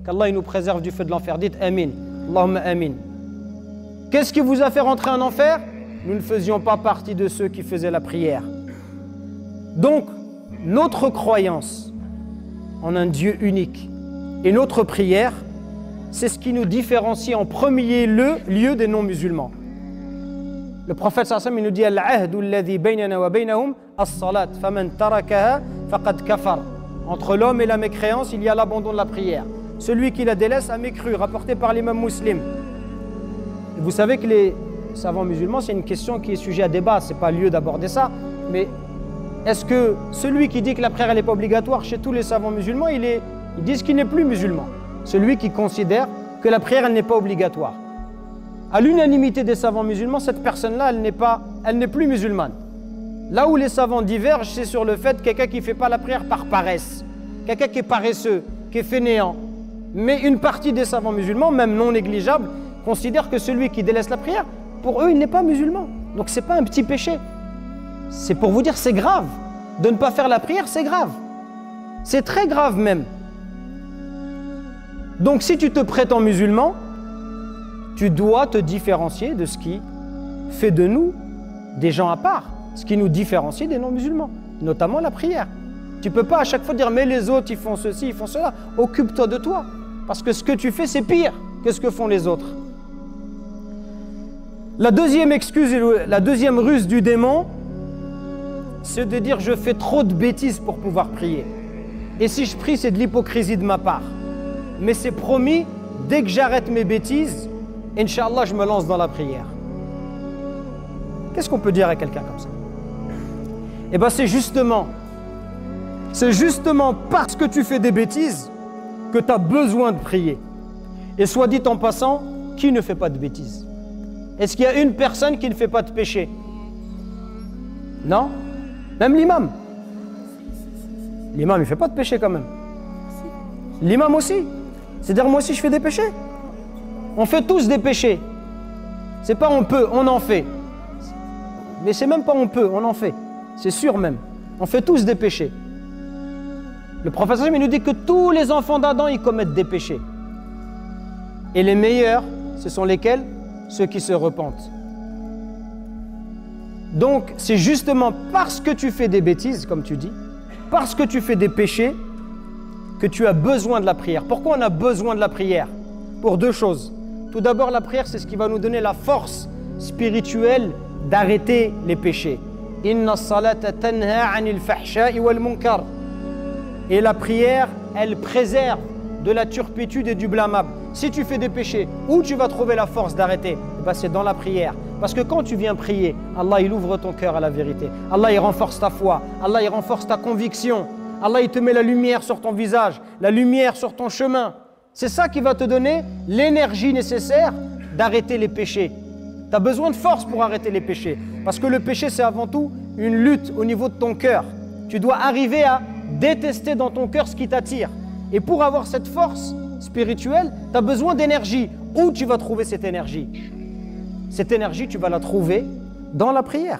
Qu'Allah il nous préserve du feu de l'enfer. Dites Amin. Allahumma Amin. Qu'est-ce qui vous a fait rentrer en enfer? Nous ne faisions pas partie de ceux qui faisaient la prière. Donc, notre croyance en un Dieu unique et notre prière, c'est ce qui nous différencie en premier lieu des non-musulmans. Le prophète sallallahu alayhi wa sallam il nous dit Al-ahdu alladhi baynana wa baynahum as-salat faman tarakaha faqad kafar. Entre l'homme et la mécréance, il y a l'abandon de la prière. Celui qui la délaisse a mécru, rapporté par l'imam Muslim. Et vous savez que les savants musulmans, c'est une question qui est sujet à débat, c'est pas lieu d'aborder ça, mais est-ce que celui qui dit que la prière n'est pas obligatoire chez tous les savants musulmans, ils disent qu'il n'est plus musulman? Celui qui considère que la prière elle n'est pas obligatoire. À l'unanimité des savants musulmans, cette personne-là, elle n'est plus musulmane. Là où les savants divergent, c'est sur le fait que quelqu'un qui ne fait pas la prière par paresse, quelqu'un qui est paresseux, qui est fainéant. Mais une partie des savants musulmans, même non négligeable, considère que celui qui délaisse la prière, pour eux, il n'est pas musulman. Donc ce n'est pas un petit péché. C'est pour vous dire, c'est grave. De ne pas faire la prière, c'est grave. C'est très grave même. Donc si tu te prétends musulman, tu dois te différencier de ce qui fait de nous des gens à part, ce qui nous différencie des non-musulmans, notamment la prière. Tu ne peux pas à chaque fois dire mais les autres ils font ceci, ils font cela. Occupe-toi de toi, parce que ce que tu fais c'est pire que ce que font les autres. La deuxième excuse, la deuxième ruse du démon, c'est de dire je fais trop de bêtises pour pouvoir prier. Et si je prie, c'est de l'hypocrisie de ma part. Mais c'est promis, dès que j'arrête mes bêtises, Inch'Allah, je me lance dans la prière. Qu'est-ce qu'on peut dire à quelqu'un comme ça? Eh bien, c'est justement parce que tu fais des bêtises que tu as besoin de prier. Et soit dit en passant, qui ne fait pas de bêtises? Est-ce qu'il y a une personne qui ne fait pas de péché? Non? Même l'imam. L'imam, il ne fait pas de péché quand même. L'imam aussi. C'est-à-dire, moi aussi, je fais des péchés. On fait tous des péchés. C'est pas on peut, on en fait. Mais c'est même pas on peut, on en fait. C'est sûr même. On fait tous des péchés. Le prophète il nous dit que tous les enfants d'Adam, ils commettent des péchés. Et les meilleurs, ce sont lesquels? Ceux qui se repentent. Donc, c'est justement parce que tu fais des bêtises, comme tu dis, parce que tu fais des péchés, que tu as besoin de la prière. Pourquoi on a besoin de la prière? Pour deux choses. Tout d'abord, la prière, c'est ce qui va nous donner la force spirituelle d'arrêter les péchés. Inna salata tanha anil fahsha'i wal munkar. Et la prière, elle préserve de la turpitude et du blâmable. Si tu fais des péchés, où tu vas trouver la force d'arrêter? Ben, c'est dans la prière. Parce que quand tu viens prier, Allah il ouvre ton cœur à la vérité. Allah il renforce ta foi. Allah il renforce ta conviction. Allah il te met la lumière sur ton visage, la lumière sur ton chemin. C'est ça qui va te donner l'énergie nécessaire d'arrêter les péchés. Tu as besoin de force pour arrêter les péchés. Parce que le péché, c'est avant tout une lutte au niveau de ton cœur. Tu dois arriver à détester dans ton cœur ce qui t'attire. Et pour avoir cette force spirituelle, tu as besoin d'énergie. Où tu vas trouver cette énergie? Cette énergie, tu vas la trouver dans la prière.